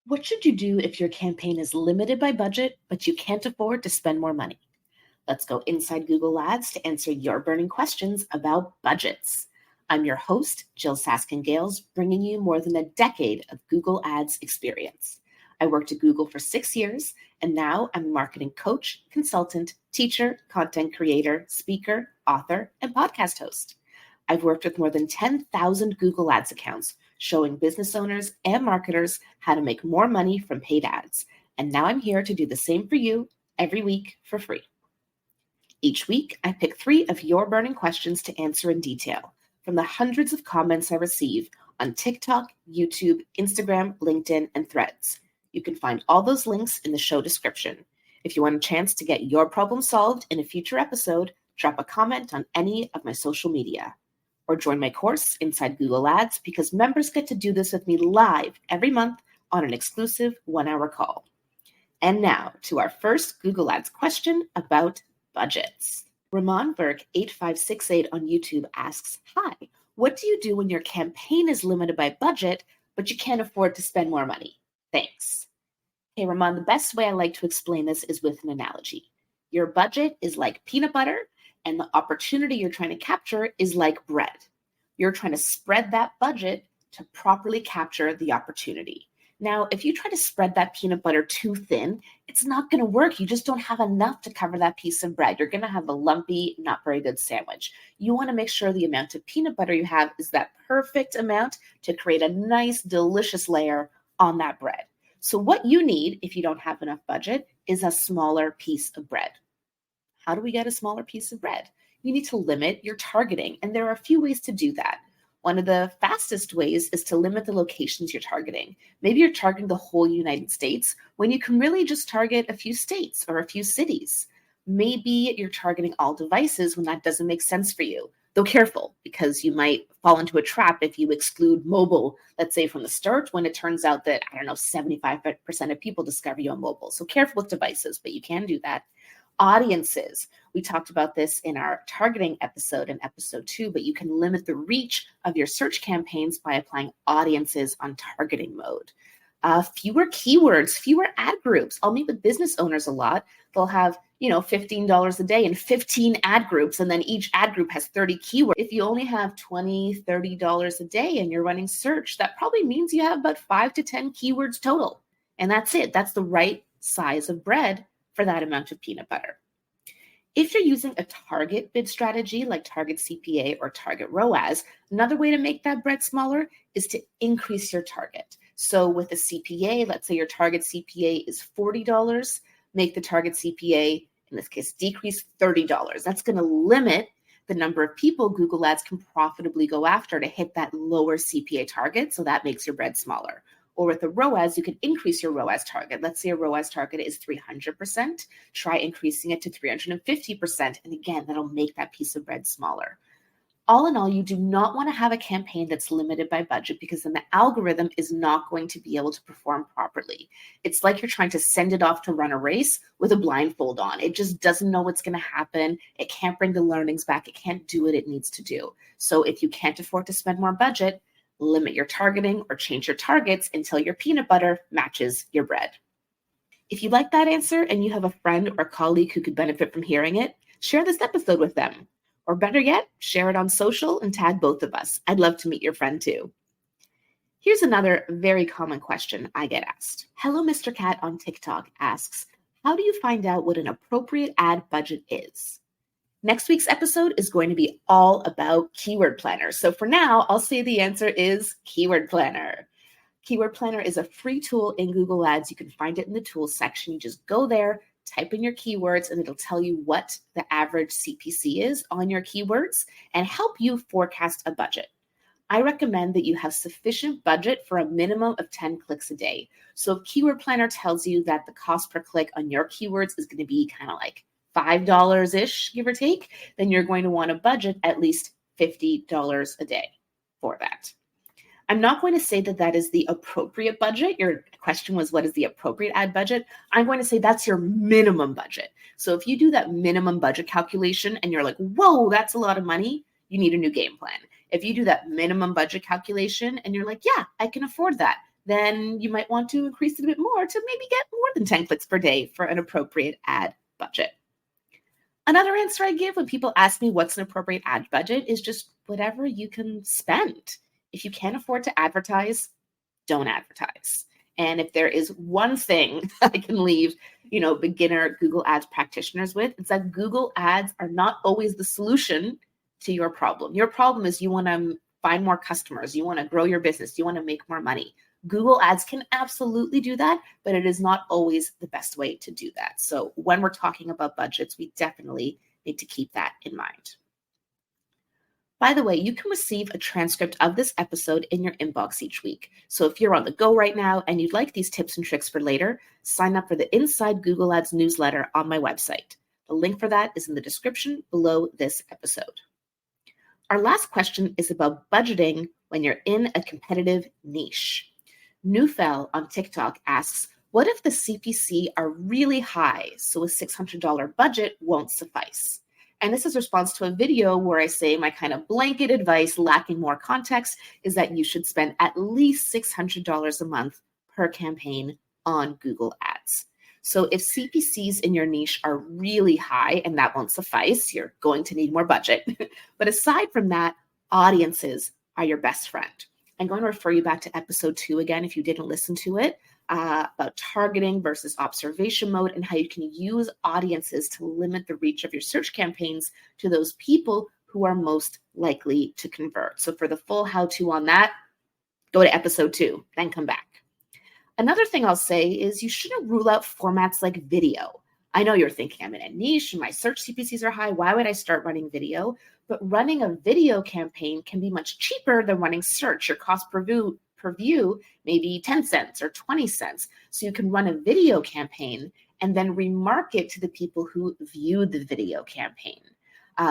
What should you do if your campaign is limited by budget, but you can't afford to spend more money? Let's go inside Google Ads to answer your burning questions about budgets. I'm your host, Jyll Saskin Gales, bringing you more than a decade of Google Ads experience. I worked at Google for 6 years, and now I'm a marketing coach, consultant, teacher, content creator, speaker, author, and podcast host. I've worked with more than 10,000 Google Ads accounts, showing business owners and marketers how to make more money from paid ads. And now I'm here to do the same for you every week for free. Each week, I pick 3 of your burning questions to answer in detail from the hundreds of comments I receive on TikTok, YouTube, Instagram, LinkedIn, and Threads. You can find all those links in the show description. If you want a chance to get your problem solved in a future episode, drop a comment on any of my social media. Or join my course inside Google Ads because members get to do this with me live every month on an exclusive 1-hour call. And now to our first Google Ads question about budgets. Ramon Burke 8568 on YouTube asks, "Hi, what do you do when your campaign is limited by budget, but you can't afford to spend more money? Thanks." Hey, Ramon, the best way I like to explain this is with an analogy. Your budget is like peanut butter, and the opportunity you're trying to capture is like bread. You're trying to spread that budget to properly capture the opportunity. Now, if you try to spread that peanut butter too thin, it's not going to work. You just don't have enough to cover that piece of bread. You're going to have a lumpy, not very good sandwich. You want to make sure the amount of peanut butter you have is that perfect amount to create a nice, delicious layer on that bread. So what you need, if you don't have enough budget, is a smaller piece of bread. How do we get a smaller piece of bread? You need to limit your targeting, and there are a few ways to do that. One of the fastest ways is to limit the locations you're targeting. Maybe you're targeting the whole United States when you can really just target a few states or a few cities. Maybe you're targeting all devices when that doesn't make sense for you. Though careful, because you might fall into a trap if you exclude mobile, let's say from the start, when it turns out that, 75% of people discover you on mobile. So careful with devices, but you can do that. Audiences. We talked about this in our targeting episode in episode 2, but you can limit the reach of your search campaigns by applying audiences on targeting mode. Fewer keywords, fewer ad groups. I'll meet with business owners a lot. They'll have, $15 a day and 15 ad groups, and then each ad group has 30 keywords. If you only have $20, $30 a day and you're running search, that probably means you have about 5 to 10 keywords total. And that's it. That's the right size of bread for that amount of peanut butter. If you're using a target bid strategy like target CPA or target ROAS, another way to make that bread smaller is to increase your target. So with a CPA, let's say your target CPA is $40, make the target CPA, in this case, decrease $30. That's going to limit the number of people Google Ads can profitably go after to hit that lower CPA target. So that makes your bread smaller. Or with a ROAS, you can increase your ROAS target. Let's say a ROAS target is 300%. Try increasing it to 350%. And again, that'll make that piece of bread smaller. All in all, you do not want to have a campaign that's limited by budget because then the algorithm is not going to be able to perform properly. It's like you're trying to send it off to run a race with a blindfold on. It just doesn't know what's going to happen. It can't bring the learnings back. It can't do what it needs to do. So if you can't afford to spend more budget, limit your targeting or change your targets until your peanut butter matches your bread. If you like that answer and you have a friend or colleague who could benefit from hearing it, share this episode with them. Or better yet, share it on social and tag both of us. I'd love to meet your friend too. Here's another very common question I get asked. Hello, Mr. Cat on TikTok asks, how do you find out what an appropriate ad budget is? Next week's episode is going to be all about Keyword Planner. So for now, I'll say the answer is Keyword Planner. Keyword Planner is a free tool in Google Ads. You can find it in the tools section. You just go there, type in your keywords, and it'll tell you what the average CPC is on your keywords and help you forecast a budget. I recommend that you have sufficient budget for a minimum of 10 clicks a day. So if Keyword Planner tells you that the cost per click on your keywords is going to be kind of like $5-ish, give or take, then you're going to want to budget at least $50 a day for that. I'm not going to say that that is the appropriate budget. Your question was, what is the appropriate ad budget? I'm going to say that's your minimum budget. So if you do that minimum budget calculation and you're like, whoa, that's a lot of money, you need a new game plan. If you do that minimum budget calculation and you're like, yeah, I can afford that, then you might want to increase it a bit more to maybe get more than 10 clicks per day for an appropriate ad budget. Another answer I give when people ask me what's an appropriate ad budget is just whatever you can spend. If you can't afford to advertise, don't advertise. And if there is one thing I can leave, beginner Google Ads practitioners with, it's that Google Ads are not always the solution to your problem. Your problem is you want to find more customers, you want to grow your business, you want to make more money. Google Ads can absolutely do that, but it is not always the best way to do that. So when we're talking about budgets, we definitely need to keep that in mind. By the way, you can receive a transcript of this episode in your inbox each week. So if you're on the go right now and you'd like these tips and tricks for later, sign up for the Inside Google Ads newsletter on my website. The link for that is in the description below this episode. Our last question is about budgeting when you're in a competitive niche. Newfell on TikTok asks, what if the CPC are really high, so a $600 budget won't suffice? And this is a response to a video where I say my kind of blanket advice, lacking more context, is that you should spend at least $600 a month per campaign on Google Ads. So if CPCs in your niche are really high and that won't suffice, you're going to need more budget. But aside from that, audiences are your best friend. I'm going to refer you back to episode 2 again if you didn't listen to it, about targeting versus observation mode and how you can use audiences to limit the reach of your search campaigns to those people who are most likely to convert. So for the full how-to on that, go to episode 2, then come back. Another thing I'll say is you shouldn't rule out formats like video. I know you're thinking I'm in a niche and my search CPCs are high. Why would I start running video? But running a video campaign can be much cheaper than running search. Your cost per view may be 10 cents or 20 cents. So you can run a video campaign and then remarket to the people who viewed the video campaign.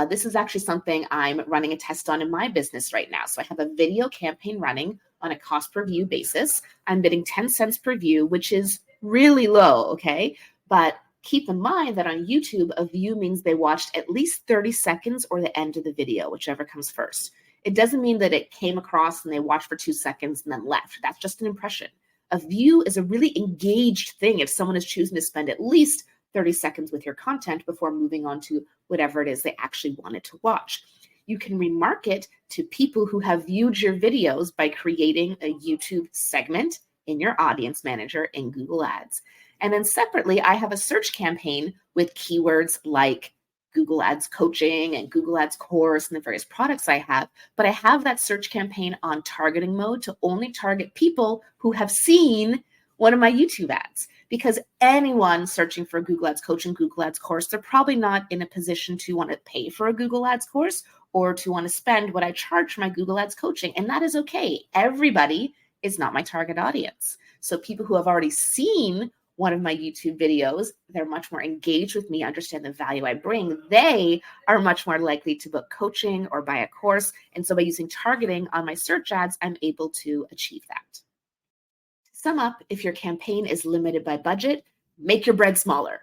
This is actually something I'm running a test on in my business right now. So I have a video campaign running on a cost per view basis. I'm bidding 10 cents per view, which is really low, okay? But keep in mind that on YouTube, a view means they watched at least 30 seconds or the end of the video, whichever comes first. It doesn't mean that it came across and they watched for 2 seconds and then left. That's just an impression. A view is a really engaged thing if someone is choosing to spend at least 30 seconds with your content before moving on to whatever it is they actually wanted to watch. You can remarket to people who have viewed your videos by creating a YouTube segment in your audience manager in Google Ads. And then separately, I have a search campaign with keywords like Google Ads coaching and Google Ads course and the various products I have. But I have that search campaign on targeting mode to only target people who have seen one of my YouTube ads. Because anyone searching for a Google Ads coaching, Google Ads course, they're probably not in a position to want to pay for a Google Ads course or to want to spend what I charge for my Google Ads coaching. And that is okay. Everybody is not my target audience. So people who have already seen one of my YouTube videos, they're much more engaged with me, understand the value I bring. They are much more likely to book coaching or buy a course. And so by using targeting on my search ads, I'm able to achieve that. To sum up, if your campaign is limited by budget, make your bread smaller.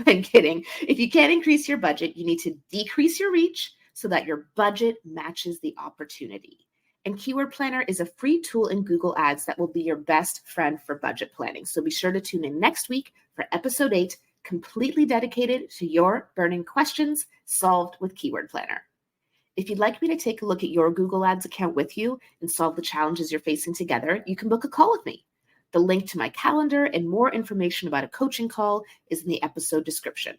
I'm kidding. If you can't increase your budget, you need to decrease your reach so that your budget matches the opportunity. And Keyword Planner is a free tool in Google Ads that will be your best friend for budget planning. So be sure to tune in next week for episode 8, completely dedicated to your burning questions solved with Keyword Planner. If you'd like me to take a look at your Google Ads account with you and solve the challenges you're facing together, you can book a call with me. The link to my calendar and more information about a coaching call is in the episode description.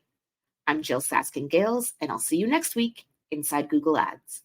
I'm Jyll Saskin Gales, and I'll see you next week inside Google Ads.